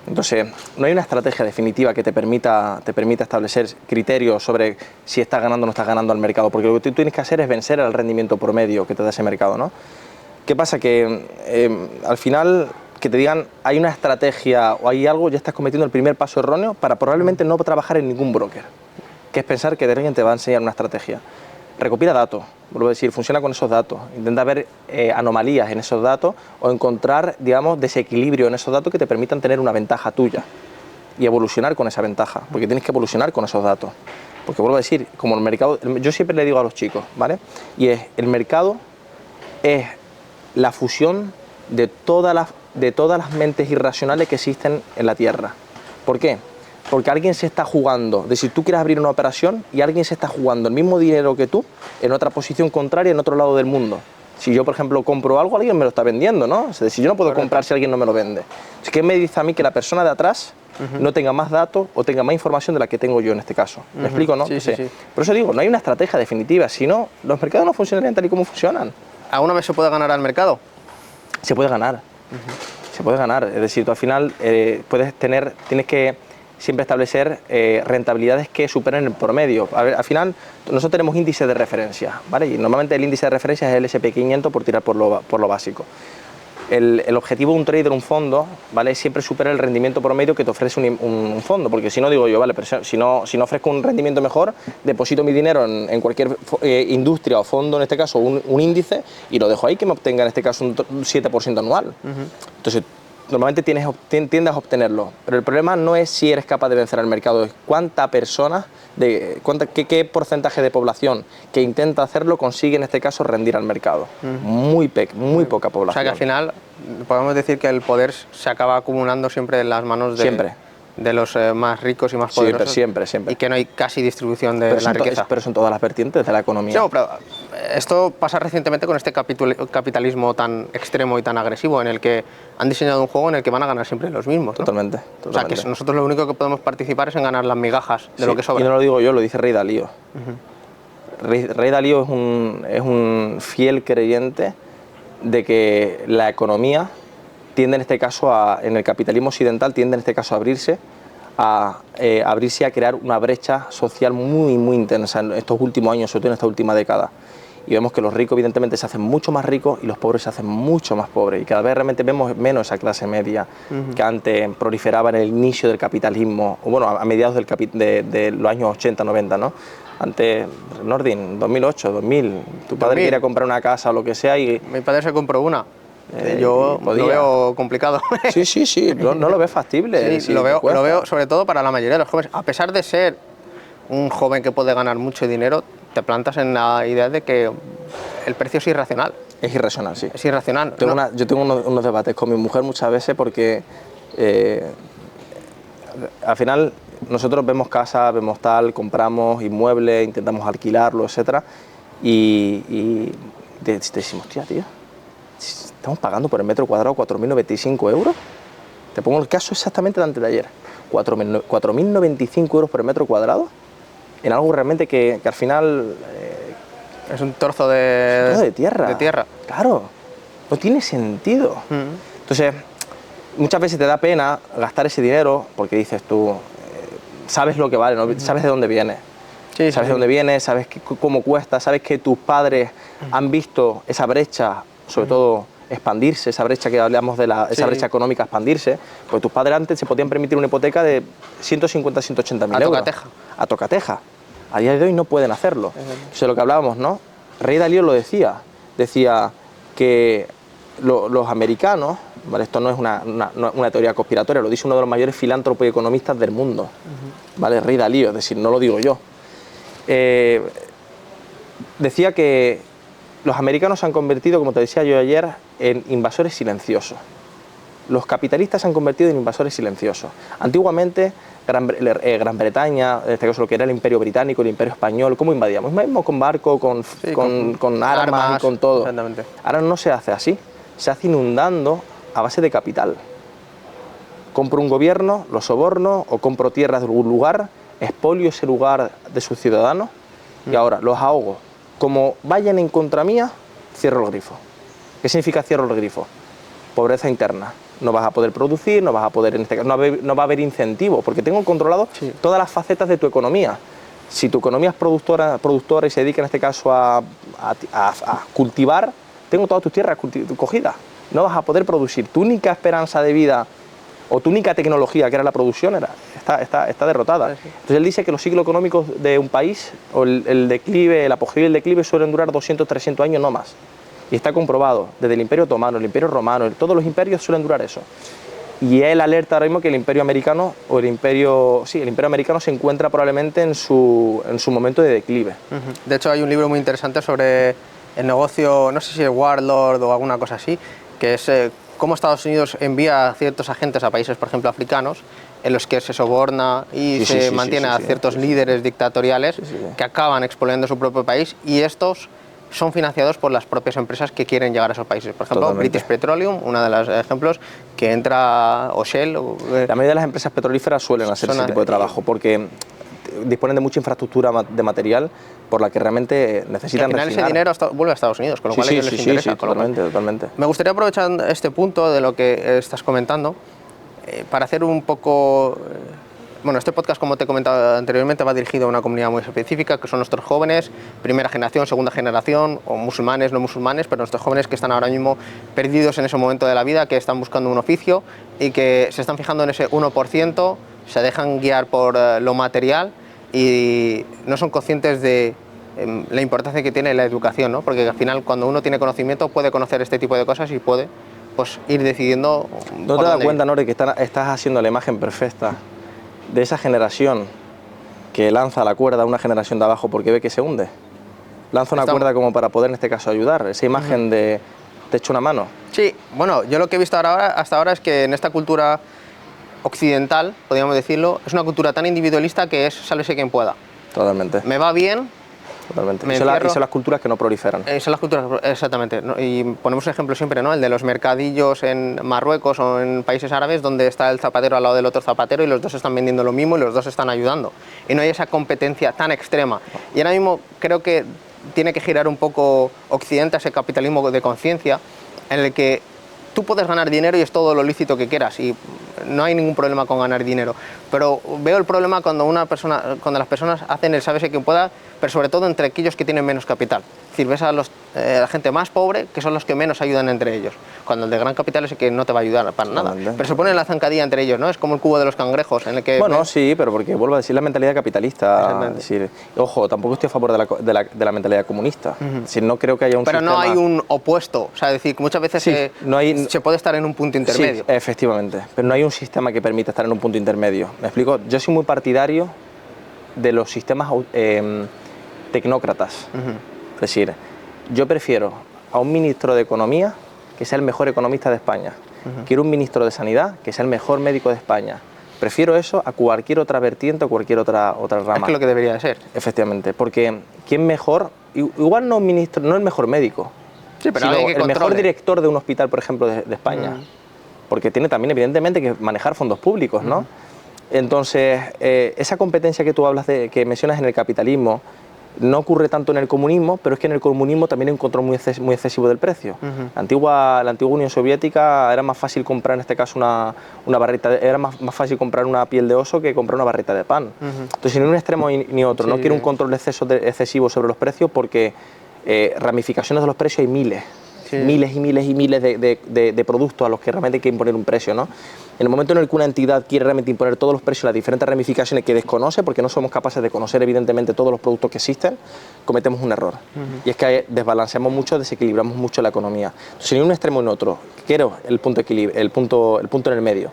Entonces, no hay una estrategia definitiva que te permita establecer criterios sobre si estás ganando o no estás ganando al mercado, porque lo que tú tienes que hacer es vencer al rendimiento promedio que te da ese mercado, ¿no? ¿Qué pasa? Que al final, que te digan hay una estrategia o hay algo, ya estás cometiendo el primer paso erróneo para probablemente no trabajar en ningún broker, que es pensar que alguien te va a enseñar una estrategia. Recopila datos, vuelvo a decir, funciona con esos datos, intenta ver anomalías en esos datos o encontrar, digamos, desequilibrio en esos datos que te permitan tener una ventaja tuya y evolucionar con esa ventaja, porque tienes que evolucionar con esos datos. Porque vuelvo a decir, como el mercado, yo siempre le digo a los chicos, ¿vale? Y el mercado es la fusión de todas las mentes irracionales que existen en la Tierra. ¿Por qué? Porque alguien se está jugando, de si tú quieres abrir una operación y alguien se está jugando el mismo dinero que tú en otra posición contraria en otro lado del mundo. Si yo, por ejemplo, compro algo, alguien me lo está vendiendo, ¿no? Es decir, yo no puedo comprar si alguien no me lo vende. Entonces, ¿qué me dice a mí que la persona de atrás no tenga más datos o tenga más información de la que tengo yo en este caso? ¿Me explico, no? Sí, sí, sí. Por eso digo, no hay una estrategia definitiva, si no, los mercados no funcionarían tal y como funcionan. ¿Alguna vez se puede ganar al mercado? Se puede ganar, se puede ganar. Es decir, tú al final tienes que siempre establecer rentabilidades que superen el promedio. A ver, al final, nosotros tenemos índices de referencia, ¿vale? Y normalmente el índice de referencia es el S&P 500 por tirar por lo básico. El objetivo de un trader, un fondo, ¿vale? Es siempre superar el rendimiento promedio que te ofrece un fondo, porque si no, digo yo, vale, pero si no ofrezco un rendimiento mejor, deposito mi dinero en cualquier industria o fondo, en este caso un índice, y lo dejo ahí que me obtenga en este caso un 7% anual. Entonces, normalmente tiendes a obtenerlo, pero el problema no es si eres capaz de vencer al mercado, es cuánta personas, qué porcentaje de población que intenta hacerlo consigue en este caso rendir al mercado. Muy poca población. O sea que al final podemos decir que el poder se acaba acumulando siempre en las manos de los más ricos y más poderosos. Siempre. Y que no hay casi distribución de la riqueza. Pero son todas las vertientes de la economía. Sí, pero esto pasa recientemente con este capitalismo tan extremo y tan agresivo, en el que han diseñado un juego en el que van a ganar siempre los mismos, ¿no? Totalmente. O sea, que nosotros lo único que podemos participar es en ganar las migajas de lo que sobra. Y no lo digo yo, lo dice Ray Dalio. Ray Dalio es un fiel creyente de que la economía tiende en este caso en el capitalismo occidental tiende en este caso a abrirse a crear una brecha social muy intensa en estos últimos años, sobre todo en esta última década. Y vemos que los ricos evidentemente se hacen mucho más ricos y los pobres se hacen mucho más pobres. Y cada vez realmente vemos menos esa clase media que antes proliferaba en el inicio del capitalismo, o bueno, a mediados de los años 80, 90, ¿no? Antes, Nordin, 2008, 2000, tu padre quería comprar una casa o lo que sea y... Mi padre se compró una. Yo lo veo complicado. Sí, no lo ves factible. Sí, lo veo sobre todo para la mayoría de los jóvenes. A pesar de ser un joven que puede ganar mucho dinero, te plantas en la idea de que el precio es irracional. Es irracional, sí. Es irracional. Yo tengo unos debates con mi mujer muchas veces porque al final nosotros vemos casa, vemos tal, compramos inmuebles, intentamos alquilarlo, etcétera, y decimos, tío, estamos pagando por el metro cuadrado 4.095 euros. Te pongo el caso exactamente de antes de ayer. 4.095 euros por el metro cuadrado en algo realmente que al final... es un trozo de tierra. Claro, no tiene sentido. Entonces, muchas veces te da pena gastar ese dinero porque dices tú, sabes lo que vale, ¿no? Sabes de dónde viene. Sabes de dónde viene, sabes cómo cuesta, sabes que tus padres han visto esa brecha, sobre todo expandirse, esa brecha que hablamos de esa brecha económica expandirse, porque tus padres antes se podían permitir una hipoteca de 150, 180 mil euros. A tocateja. A día de hoy no pueden hacerlo. Eso es lo que hablábamos, ¿no? Ray Dalio lo decía que los americanos, ¿vale? Esto no es una teoría conspiratoria, lo dice uno de los mayores filántropos y economistas del mundo, ¿vale? Ray Dalio, es decir, no lo digo yo. Decía que los americanos se han convertido, como te decía yo ayer, en invasores silenciosos. Los capitalistas se han convertido en invasores silenciosos. Antiguamente, Gran Bretaña, en este caso lo que era el Imperio Británico, el Imperio Español, ¿cómo invadíamos? Invadimos con barco, con armas, con todo. Exactamente. Ahora no se hace así, se hace inundando a base de capital. Compro un gobierno, lo soborno, o compro tierras de algún lugar, expolio ese lugar de sus ciudadanos y ahora los ahogo. Como vayan en contra mía, cierro el grifo. ¿Qué significa cierro el grifo? Pobreza interna. No vas a poder producir, no vas a poder, en este caso, no va a haber incentivo, porque tengo controlado todas las facetas de tu economía. Si tu economía es productora y se dedica en este caso a cultivar, tengo todas tus tierras cogidas. No vas a poder producir. Tu única esperanza de vida o tu única tecnología, que era la producción, está derrotada. Entonces él dice que los ciclos económicos de un país, o el declive, el apogeo y el declive suelen durar 200, 300 años, no más. Y está comprobado, desde el Imperio Otomano, el Imperio Romano, todos los imperios suelen durar eso. Y él alerta ahora mismo que el Imperio Americano, el Imperio Americano se encuentra probablemente en su momento de declive. De hecho, hay un libro muy interesante sobre el negocio, no sé si es Warlord o alguna cosa así, que es cómo Estados Unidos envía a ciertos agentes a países, por ejemplo, africanos, en los que se soborna y se mantiene a ciertos líderes dictatoriales que acaban expoliando su propio país, y estos son financiados por las propias empresas que quieren llegar a esos países. Por ejemplo, Totalmente. British Petroleum, uno de los ejemplos, que entra, o Shell. La mayoría de las empresas petrolíferas suelen hacer ese tipo de trabajo porque disponen de mucha infraestructura de material por la que realmente necesitan refinar. Al final ese dinero vuelve a Estados Unidos, con lo cual a ellos les interesa. Sí, totalmente. Me gustaría aprovechar este punto de lo que estás comentando para hacer un poco... Bueno, este podcast, como te he comentado anteriormente, va dirigido a una comunidad muy específica, que son nuestros jóvenes, primera generación, segunda generación, o musulmanes, no musulmanes, pero nuestros jóvenes que están ahora mismo perdidos en ese momento de la vida, que están buscando un oficio y que se están fijando en ese 1%, se dejan guiar por lo material y no son conscientes de la importancia que tiene la educación, ¿no? Porque al final, cuando uno tiene conocimiento, puede conocer este tipo de cosas y puede pues, ir decidiendo... ¿No te das cuenta, Nori, que estás haciendo la imagen perfecta de esa generación que lanza la cuerda a una generación de abajo porque ve que se hunde? Lanza una cuerda como para poder, en este caso, ayudar. Esa imagen de te echo una mano. Sí, bueno, yo lo que he visto hasta ahora es que en esta cultura occidental, podríamos decirlo, es una cultura tan individualista que es sálvese quien pueda. Totalmente. Me va bien. Totalmente. Y son las culturas que no proliferan. Son las culturas, exactamente. ¿No? Y ponemos un ejemplo siempre, ¿no? El de los mercadillos en Marruecos o en países árabes donde está el zapatero al lado del otro zapatero y los dos están vendiendo lo mismo y los dos están ayudando. Y no hay esa competencia tan extrema. Y ahora mismo creo que tiene que girar un poco Occidente a ese capitalismo de conciencia en el que tú puedes ganar dinero y es todo lo lícito que quieras y no hay ningún problema con ganar dinero. Pero veo el problema cuando las personas hacen el sálvese quien pueda, pero sobre todo entre aquellos que tienen menos capital. Es decir, ves a la gente más pobre, que son los que menos ayudan entre ellos. Cuando el de gran capital es el que no te va a ayudar para nada. Pero se pone la zancadilla entre ellos, ¿no? Es como el cubo de los cangrejos en el que... Bueno, sí, pero porque vuelvo a decir la mentalidad capitalista. Es decir, ojo, tampoco estoy a favor de la mentalidad comunista. Es decir, no creo que haya un Pero sistema... no hay un opuesto. O sea, es decir, muchas veces se puede estar en un punto intermedio. Sí, efectivamente. Pero no hay un sistema que permita estar en un punto intermedio. ¿Me explico? Yo soy muy partidario de los sistemas tecnócratas. Es decir, yo prefiero a un ministro de Economía que sea el mejor economista de España. Quiero un ministro de Sanidad que sea el mejor médico de España. Prefiero eso a cualquier otra vertiente o cualquier otra rama. Es que lo que debería de ser. Efectivamente, porque ¿quién mejor? Igual no un ministro, no el mejor médico, sí, pero sino el mejor director de un hospital, por ejemplo, de España. Porque tiene también, evidentemente, que manejar fondos públicos, ¿no? Entonces, esa competencia que tú hablas que mencionas en el capitalismo, no ocurre tanto en el comunismo, pero es que en el comunismo también hay un control muy excesivo del precio. La antigua Unión Soviética era más fácil comprar, en este caso, una barrita era más fácil comprar una piel de oso que comprar una barrita de pan. Entonces, ni un extremo ni otro. No quiero un control excesivo sobre los precios porque ramificaciones de los precios hay miles. Miles y miles y miles de productos a los que realmente hay que imponer un precio, ¿no? En el momento en el que una entidad quiere realmente imponer todos los precios, las diferentes ramificaciones que desconoce, porque no somos capaces de conocer evidentemente todos los productos que existen, cometemos un error. Y es que desbalanceamos mucho, desequilibramos mucho la economía. Entonces, ni un extremo ni otro. Quiero el punto en el medio,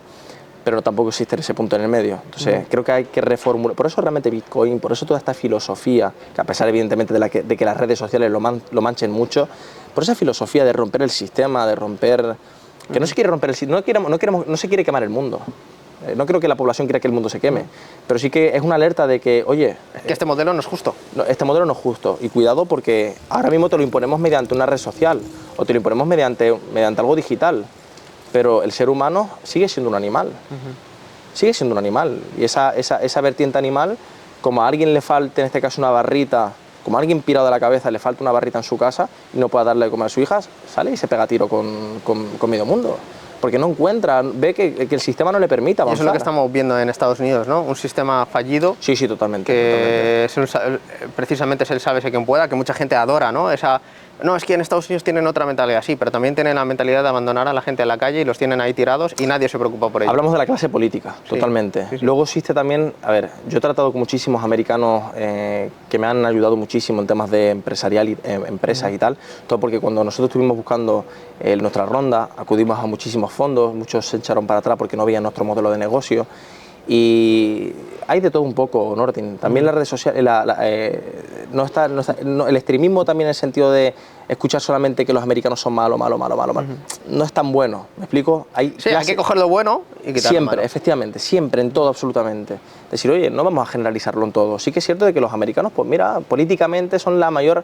pero tampoco existe ese punto en el medio. Entonces, creo que hay que reformular. Por eso realmente Bitcoin, por eso toda esta filosofía, que a pesar evidentemente de que las redes sociales lo manchen mucho, por esa filosofía de romper el sistema, de romper... Que no se quiere romper el sistema, no se quiere quemar el mundo. No creo que la población quiera que el mundo se queme, pero sí que es una alerta de que, oye... que este modelo no es justo. Este modelo no es justo. Y cuidado porque ahora mismo te lo imponemos mediante una red social o te lo imponemos mediante algo digital. Pero el ser humano sigue siendo un animal. Sigue siendo un animal. Y esa vertiente animal, como a alguien le falte, en este caso, una barrita, como a alguien pirado de la cabeza le falta una barrita en su casa y no pueda darle de comer a su hija, sale y se pega tiro con medio mundo. Porque no encuentra, ve que el sistema no le permite avanzar. Y eso es lo que estamos viendo en Estados Unidos, ¿no? Un sistema fallido. Sí, totalmente. Que precisamente es el sálvese quien pueda, que mucha gente adora, ¿no? No, es que en Estados Unidos tienen otra mentalidad, sí, pero también tienen la mentalidad de abandonar a la gente en la calle y los tienen ahí tirados y nadie se preocupa por ello. Hablamos de la clase política, totalmente. Sí. Luego existe también, yo he tratado con muchísimos americanos que me han ayudado muchísimo en temas de empresarial y empresas y tal, todo porque cuando nosotros estuvimos buscando nuestra ronda, acudimos a muchísimos fondos, muchos se echaron para atrás porque no veían nuestro modelo de negocio. Y hay de todo un poco, Nortin. También las redes sociales, el extremismo también en el sentido de escuchar solamente que los americanos son malos. No es tan bueno, ¿me explico? Hay que coger lo bueno y quitar siempre, lo malo. Efectivamente, siempre, en todo, absolutamente. Decir, oye, no vamos a generalizarlo en todo. Sí que es cierto de que los americanos, pues mira, políticamente son la mayor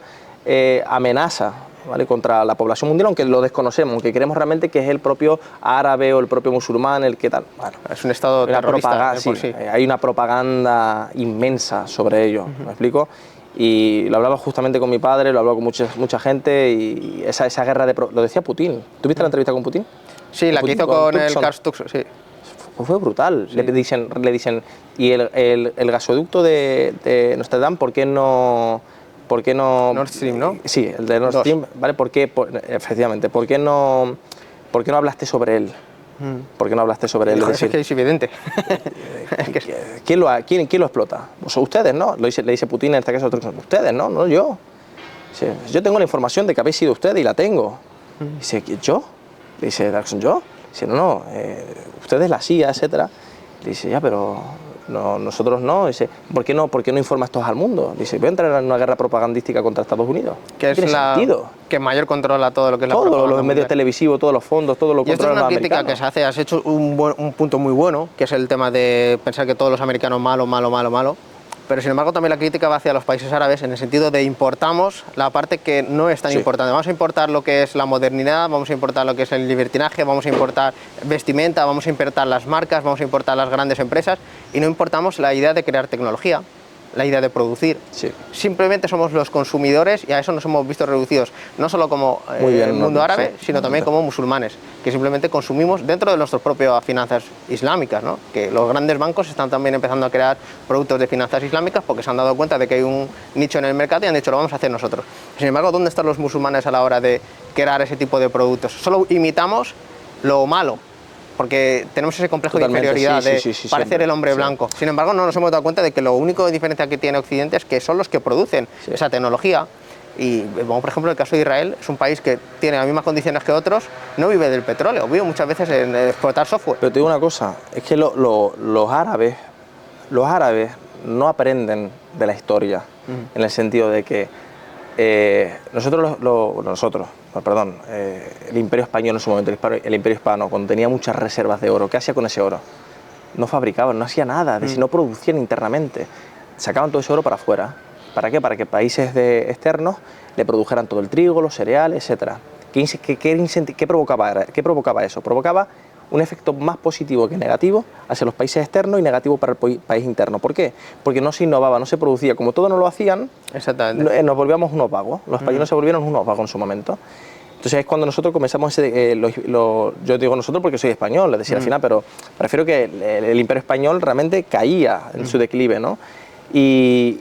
amenaza, ¿vale?, contra la población mundial, aunque lo desconocemos, aunque creemos realmente que es el propio árabe o el propio musulmán el que tal. Bueno, es un estado terrorista sí, hay una propaganda inmensa sobre ello, ¿me explico? Y lo hablaba justamente con mi padre, lo hablaba con mucha gente, y esa guerra lo decía Putin. ¿Tuviste la entrevista con Putin? Sí, la que hizo con el Tucson, sí. Fue brutal. Sí. Le dicen, y el gasoducto de Notre Dame, ¿por qué no...? Nord Stream, ¿no? Sí, el de Nord Stream, ¿vale? Efectivamente, ¿por qué no hablaste sobre él? ¿Por qué no hablaste sobre él? Es que es evidente. ¿Quién lo explota? Pues ustedes, ¿no? Le dice Putin en este caso, ustedes, ¿no? No yo. Dice, yo tengo la información de que habéis sido ustedes y la tengo. Dice, ¿yo? Le dice Jackson, ¿yo? Dice, no, ustedes, la CIA, etcétera. Dice, ya, pero no, nosotros no. Dice, ¿por qué no informas todos al mundo? Dice, voy a entrar en una guerra propagandística contra Estados Unidos. ¿Qué es sentido? Que mayor controla todo lo que es la propaganda todos los medios televisivos, todos los fondos, todo lo controlan los americanos. Y esto es una crítica que se hace. Has hecho un punto muy bueno, que es el tema de pensar que todos los americanos malo. Pero sin embargo también la crítica va hacia los países árabes en el sentido de importamos la parte que no es tan importante. Vamos a importar lo que es la modernidad, vamos a importar lo que es el libertinaje, vamos a importar vestimenta, vamos a importar las marcas, vamos a importar las grandes empresas y no importamos la idea de crear tecnología, la idea de producir. Sí. Simplemente somos los consumidores y a eso nos hemos visto reducidos, no solo como el mundo árabe, sino también como musulmanes, que simplemente consumimos dentro de nuestras propias finanzas islámicas, ¿no? Que los grandes bancos están también empezando a crear productos de finanzas islámicas porque se han dado cuenta de que hay un nicho en el mercado y han dicho, lo vamos a hacer nosotros. Sin embargo, ¿dónde están los musulmanes a la hora de crear ese tipo de productos? Solo imitamos lo malo, porque tenemos ese complejo de inferioridad de parecer el hombre blanco. Sin embargo, no nos hemos dado cuenta de que lo único de diferencia que tiene Occidente es que son los que producen esa tecnología. Y, bueno, por ejemplo, el caso de Israel es un país que tiene las mismas condiciones que otros, no vive del petróleo, vive muchas veces en explotar software. Pero te digo una cosa, es que los árabes no aprenden de la historia, en el sentido de que el Imperio Español en su momento, el Imperio Hispano, cuando tenía muchas reservas de oro, ¿qué hacía con ese oro? No fabricaban, no hacía nada, es decir, no producían internamente, sacaban todo ese oro para afuera. ¿Para qué? Para que países externos le produjeran todo el trigo, los cereales, etc. ¿Qué provocaba eso? Provocaba un efecto más positivo que negativo hacia los países externos y negativo para el país interno. ¿Por qué? Porque no se innovaba, no se producía. Como todo no lo hacían, nos volvíamos unos vagos. Los españoles se volvieron unos vagos en su momento. Entonces es cuando nosotros comenzamos, yo digo nosotros porque soy español, es decir, al final, pero prefiero que el Imperio Español realmente caía en su declive, ¿no? Y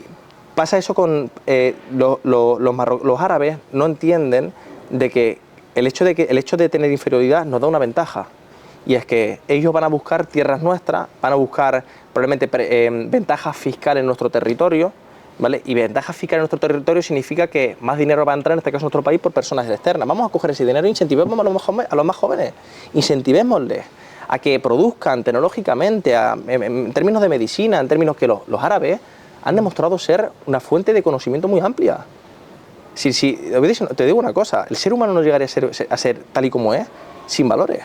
pasa eso con los árabes, no entienden de que el hecho de tener inferioridad nos da una ventaja. Y es que ellos van a buscar tierras nuestras, van a buscar probablemente ventajas fiscales en nuestro territorio, ¿vale? Y ventajas fiscales en nuestro territorio significa que más dinero va a entrar, en este caso, a nuestro país por personas externas. Vamos a coger ese dinero e incentivemos a los más jóvenes, incentivémosles a que produzcan tecnológicamente, en términos de medicina, en términos que los árabes han demostrado ser una fuente de conocimiento muy amplia. Te digo una cosa, el ser humano no llegaría a ser tal y como es sin valores.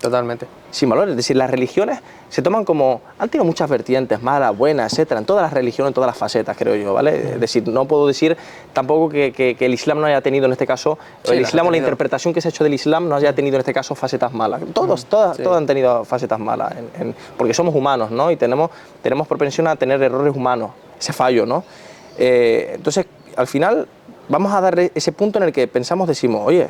Totalmente. Sin valores, es decir, las religiones se toman como, han tenido muchas vertientes, malas, buenas, etcétera, en todas las religiones, en todas las facetas, creo yo, ¿vale? Es decir, no puedo decir tampoco que el Islam no haya tenido en este caso, el Islam o la interpretación que se ha hecho del Islam no haya tenido en este caso facetas malas. Todos han tenido facetas malas, porque somos humanos, ¿no? Y tenemos propensión a tener errores humanos, ese fallo, ¿no? Entonces, al final, vamos a dar ese punto en el que decimos, oye,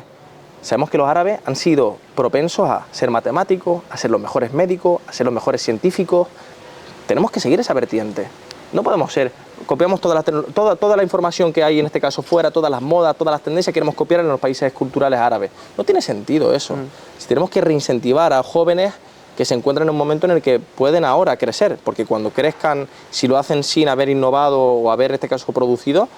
sabemos que los árabes han sido propensos a ser matemáticos, a ser los mejores médicos, a ser los mejores científicos. Tenemos que seguir esa vertiente. No podemos copiamos toda la información que hay en este caso fuera, todas las modas, todas las tendencias, queremos copiar en los países culturales árabes. No tiene sentido eso. Si tenemos que reincentivar a jóvenes que se encuentran en un momento en el que pueden ahora crecer, porque cuando crezcan, si lo hacen sin haber innovado o haber en este caso producido,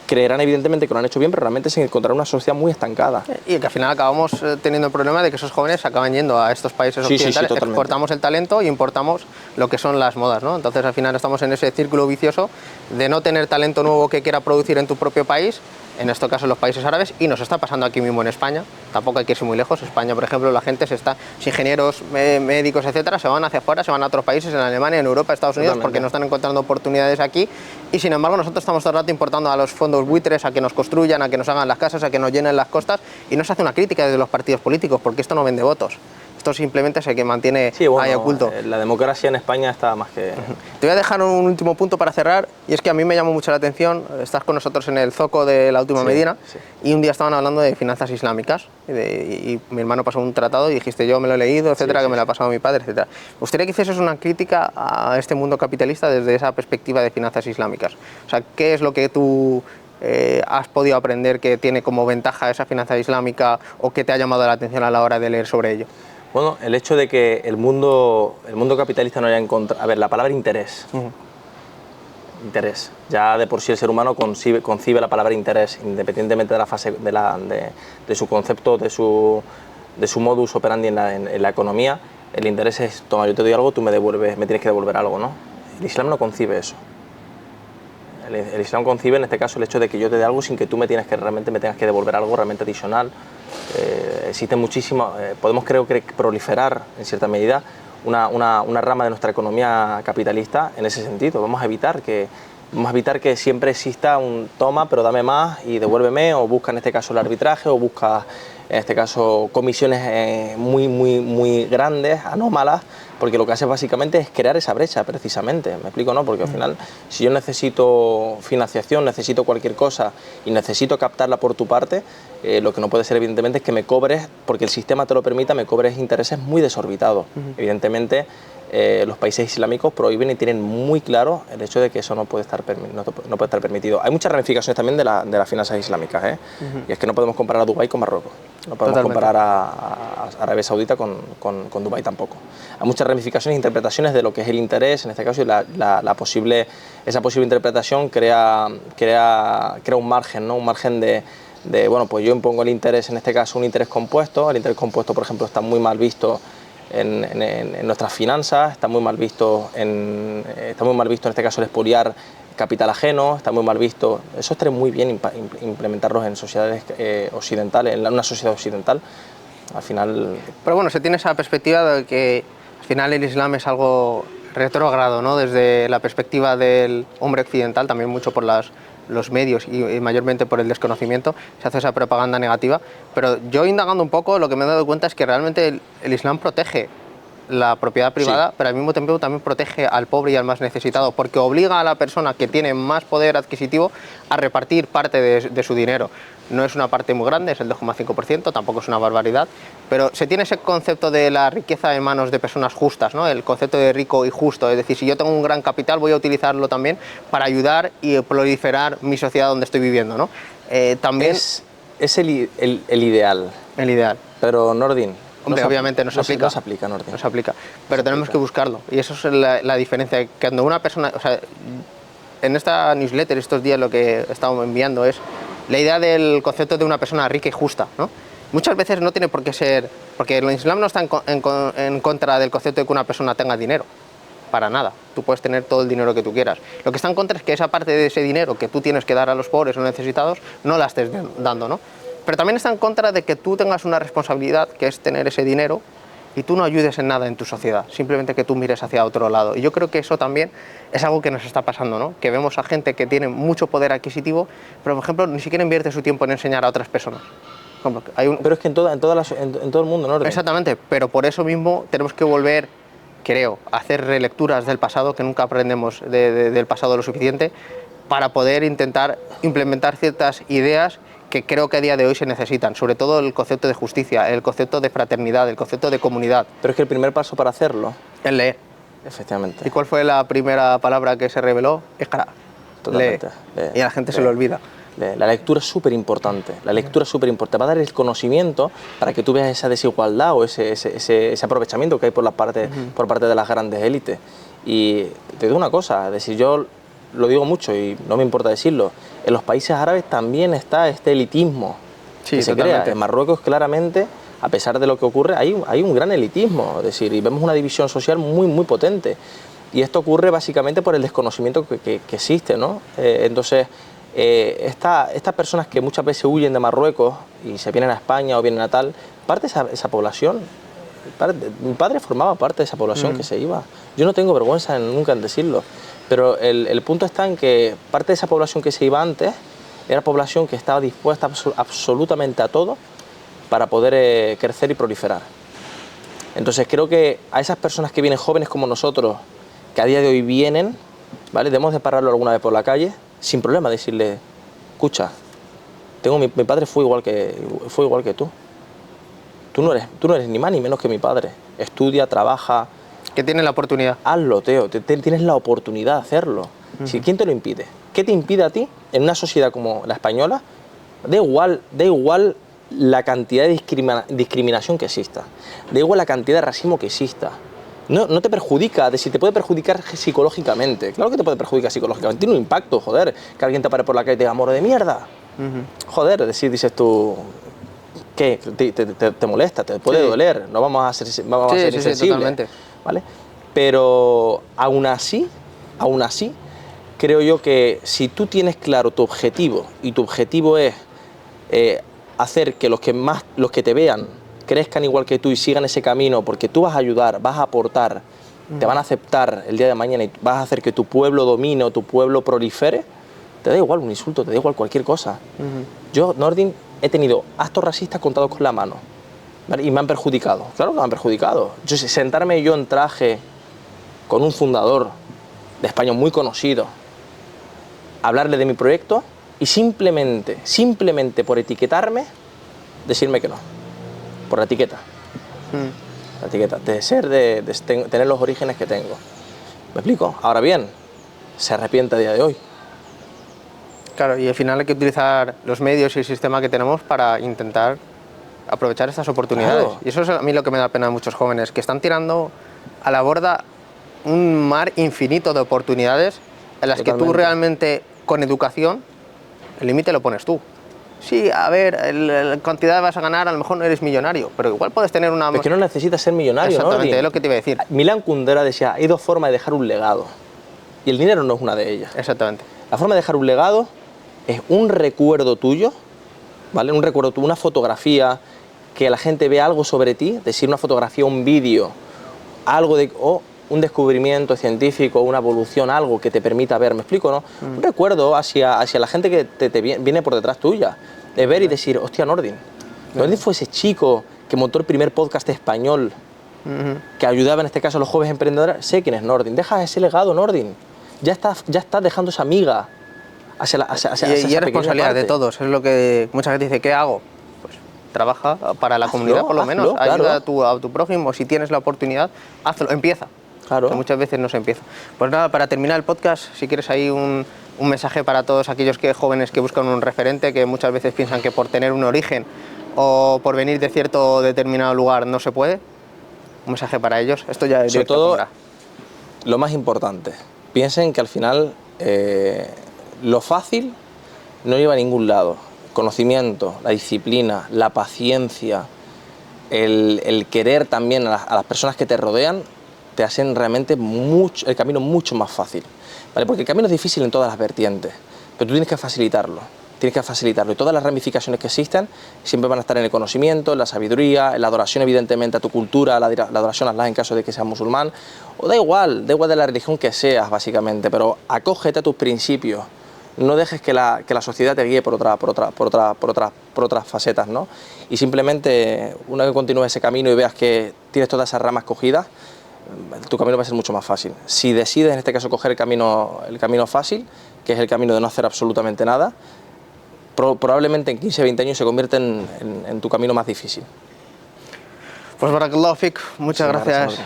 creerán evidentemente que lo han hecho bien, pero realmente se encontrará una sociedad muy estancada. Y que al final acabamos teniendo el problema de que esos jóvenes acaban yendo a estos países occidentales, exportamos el talento y importamos lo que son las modas, ¿no? Entonces al final estamos en ese círculo vicioso de no tener talento nuevo que quiera producir en tu propio país, en este caso en los países árabes, y nos está pasando aquí mismo en España. Tampoco hay que irse muy lejos. España, por ejemplo, la gente los ingenieros, médicos, etcétera, se van hacia afuera, se van a otros países, en Alemania, en Europa, Estados Unidos, porque no están encontrando oportunidades aquí, y sin embargo nosotros estamos todo el rato importando a los fondos buitres a que nos construyan, a que nos hagan las casas, a que nos llenen las costas, y no se hace una crítica desde los partidos políticos, porque esto no vende votos. Esto simplemente es el que mantiene ahí oculto. La democracia en España está más que... Te voy a dejar un último punto para cerrar, y es que a mí me llamó mucho la atención, estás con nosotros en el Zoco de la Última Medina, y un día estaban hablando de finanzas islámicas, y mi hermano pasó un tratado y dijiste, yo me lo he leído, etcétera, que me lo ha pasado mi padre, etcétera. Me gustaría que hicieses una crítica a este mundo capitalista desde esa perspectiva de finanzas islámicas. O sea, ¿qué es lo que tú has podido aprender que tiene como ventaja esa finanza islámica, o que te ha llamado la atención a la hora de leer sobre ello? Bueno, el hecho de que el mundo capitalista no haya encontrado... A ver, la palabra interés. Interés. Ya de por sí el ser humano concibe la palabra interés, independientemente de la fase de su concepto, de su modus operandi en la economía. El interés es, toma, yo te doy algo, tú me tienes que devolver algo, ¿no? El Islam no concibe eso. El Islam concibe, en este caso, el hecho de que yo te dé algo sin que tú realmente me tengas que devolver algo realmente adicional. Existe muchísimo, podemos creo que proliferar en cierta medida una rama de nuestra economía capitalista en ese sentido. Vamos a evitar que siempre exista un toma pero dame más y devuélveme, o busca en este caso el arbitraje, o busca en este caso comisiones muy grandes, anómalas, porque lo que hace básicamente es crear esa brecha precisamente, ¿me explico? ¿No? Porque al final, si yo necesito financiación, necesito cualquier cosa y necesito captarla por tu parte, lo que no puede ser evidentemente es que me cobres, porque el sistema te lo permita, me cobres intereses muy desorbitados. Evidentemente, los países islámicos prohíben y tienen muy claro el hecho de que eso no puede estar permitido. Hay muchas ramificaciones también de las finanzas islámicas, y es que no podemos comparar a Dubái con Marruecos, no podemos comparar a Arabia Saudita con Dubái tampoco. Hay muchas ramificaciones e interpretaciones de lo que es el interés, en este caso, y esa posible interpretación crea un margen, ¿no? Un margen de, bueno, pues yo impongo el interés, en este caso un interés compuesto. El interés compuesto, por ejemplo, está muy mal visto en nuestras finanzas, está muy mal visto en este caso el expoliar capital ajeno, está muy mal visto. Eso estaría muy bien implementarlos en sociedades occidentales, en una sociedad occidental, al final. Pero bueno, se tiene esa perspectiva de que al final el Islam es algo retrógrado, ¿no? Desde la perspectiva del hombre occidental, también mucho por los medios y mayormente por el desconocimiento, se hace esa propaganda negativa. Pero yo, indagando un poco, lo que me he dado cuenta es que realmente el Islam protege la propiedad privada, pero al mismo tiempo también protege al pobre y al más necesitado, porque obliga a la persona que tiene más poder adquisitivo a repartir parte de su dinero. No es una parte muy grande, es el 2,5%, tampoco es una barbaridad, pero se tiene ese concepto de la riqueza en manos de personas justas, ¿no? El concepto de rico y justo, es decir, si yo tengo un gran capital, voy a utilizarlo también para ayudar y proliferar mi sociedad donde estoy viviendo, ¿no? También es el ideal. El ideal. Pero, Nordin, hombre, obviamente no se aplica. No se aplica, Nordin. No se aplica, pero tenemos que buscarlo, y eso es la diferencia. Que cuando una persona, o sea, en esta newsletter estos días lo que he estado enviando es la idea del concepto de una persona rica y justa, ¿no? Muchas veces no tiene por qué ser, porque el Islam no está en contra del concepto de que una persona tenga dinero, para nada. Tú puedes tener todo el dinero que tú quieras. Lo que está en contra es que esa parte de ese dinero que tú tienes que dar a los pobres o necesitados no la estés dando, ¿no? Pero también está en contra de que tú tengas una responsabilidad, que es tener ese dinero, y tú no ayudes en nada en tu sociedad, simplemente que tú mires hacia otro lado. Y yo creo que eso también es algo que nos está pasando, ¿no? Que vemos a gente que tiene mucho poder adquisitivo, pero por ejemplo ni siquiera invierte su tiempo en enseñar a otras personas. Pero es que en todo el mundo, ¿no? Exactamente, pero por eso mismo tenemos que volver, creo, a hacer relecturas del pasado, que nunca aprendemos del pasado lo suficiente, para poder intentar implementar ciertas ideas que creo que a día de hoy se necesitan, sobre todo el concepto de justicia, el concepto de fraternidad, el concepto de comunidad. Pero es que el primer paso para hacerlo es leer. Efectivamente. ¿Y cuál fue la primera palabra que se reveló? Iqra. Totalmente. Lee. Y a la gente se lo olvida. La lectura es súper importante. La lectura es súper importante. Va a dar el conocimiento para que tú veas esa desigualdad o ese aprovechamiento que hay por parte de las grandes élites. Y te digo una cosa, es decir, yo lo digo mucho y no me importa decirlo, en los países árabes también está este elitismo que se crea. En Marruecos, claramente, a pesar de lo que ocurre, hay un gran elitismo, es decir, y vemos una división social muy potente. Y esto ocurre básicamente por el desconocimiento que existe, ¿no? Entonces, estas personas que muchas veces huyen de Marruecos y se vienen a España o vienen a tal, parte de esa población, mi padre formaba parte de esa población que se iba. Yo no tengo vergüenza nunca en decirlo, pero el punto está en que parte de esa población que se iba antes era población que estaba dispuesta absolutamente a todo para poder crecer y proliferar. Entonces creo que a esas personas que vienen jóvenes como nosotros, que a día de hoy vienen, ¿vale? Debemos de pararlo alguna vez por la calle, sin problema, decirle, escucha, mi padre fue igual que tú. Tú no eres ni más ni menos que mi padre. Estudia, trabaja. Que tiene la oportunidad. Hazlo, Teo. Tienes la oportunidad de hacerlo. ¿Quién te lo impide? ¿Qué te impide a ti en una sociedad como la española? Da igual la cantidad de discriminación que exista. Da igual la cantidad de racismo que exista. No te perjudica, es decir, te puede perjudicar psicológicamente. Claro que te puede perjudicar psicológicamente. Tiene un impacto, joder, que alguien te pare por la calle y te diga, amor de mierda. Joder, es decir, dices tú, ¿qué? ¿Te molesta? ¿Te puede doler? No vamos a ser insensibles. Sí, totalmente. ¿Vale? Pero aún así, creo yo que si tú tienes claro tu objetivo, y tu objetivo es hacer que los que te vean crezcan igual que tú y sigan ese camino, porque tú vas a ayudar, vas a aportar, te van a aceptar el día de mañana y vas a hacer que tu pueblo domine o tu pueblo prolifere, te da igual un insulto, te da igual cualquier cosa. Yo, Nordin, he tenido actos racistas contados con la mano, ¿vale? Y me han perjudicado, claro que me han perjudicado. Sentarme yo en traje con un fundador de España muy conocido, hablarle de mi proyecto y simplemente por etiquetarme, decirme que no. Por la etiqueta. La etiqueta. De tener los orígenes que tengo. ¿Me explico? Ahora bien, se arrepiente a día de hoy. Claro, y al final hay que utilizar los medios y el sistema que tenemos para intentar aprovechar estas oportunidades. Claro. Y eso es a mí lo que me da pena a muchos jóvenes, que están tirando a la borda un mar infinito de oportunidades en las que tú realmente, con educación, el límite lo pones tú. Sí, a ver, la cantidad que vas a ganar, a lo mejor no eres millonario, pero igual puedes tener una... Es que no necesitas ser millonario, ¿no? Exactamente, es lo que te iba a decir. Milan Kundera decía, hay dos formas de dejar un legado, y el dinero no es una de ellas. Exactamente. La forma de dejar un legado es un recuerdo tuyo, ¿vale? Un recuerdo tuyo, una fotografía, que la gente vea algo sobre ti, es decir, una fotografía, un vídeo, algo de... un descubrimiento científico, una evolución, algo que te permita ver, ¿me explico, no? Un recuerdo hacia la gente que te viene por detrás tuya, de ver y decir, hostia, Nordin fue ese chico que montó el primer podcast español, que ayudaba en este caso a los jóvenes emprendedores. Sé quién es Nordin, deja ese legado, Nordin, ya estás dejando esa amiga hacia y es responsabilidad de todos, es lo que mucha gente dice, ¿qué hago? Pues trabaja para la comunidad por lo menos, ayuda a tu prójimo, si tienes la oportunidad, hazlo, empieza. Claro. Que muchas veces no se empieza. Pues nada, para terminar el podcast, si quieres ahí un mensaje para todos aquellos jóvenes que buscan un referente, que muchas veces piensan que por tener un origen o por venir de cierto determinado lugar no se puede. Un mensaje para ellos. Esto ya es sobre todo, lo más importante, piensen que al final lo fácil no lleva a ningún lado. El conocimiento, la disciplina, la paciencia, el querer también a las personas que te rodean, te hacen realmente el camino mucho más fácil, ¿vale? Porque el camino es difícil en todas las vertientes, pero tú tienes que facilitarlo, y todas las ramificaciones que existen siempre van a estar en el conocimiento, en la sabiduría, en la adoración evidentemente a tu cultura, la adoración a Allah en caso de que seas musulmán, o da igual de la religión que seas básicamente, pero acógete a tus principios, no dejes que la sociedad te guíe por otras facetas, ¿no? Y simplemente una vez que continúes ese camino y veas que tienes todas esas ramas cogidas, tu camino va a ser mucho más fácil. Si decides en este caso coger el camino fácil, que es el camino de no hacer absolutamente nada, probablemente en 15 o 20 años se convierte en tu camino más difícil. Pues Barakallahu Fik, muchas gracias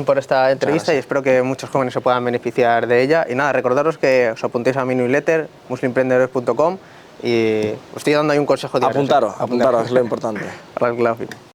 por esta entrevista y espero que muchos jóvenes se puedan beneficiar de ella. Y nada, recordaros que os apuntéis a mi newsletter, muslimemprendedores.com, y os estoy dando ahí un consejo diario. Apuntaros, es lo importante. Barakallahu Fik.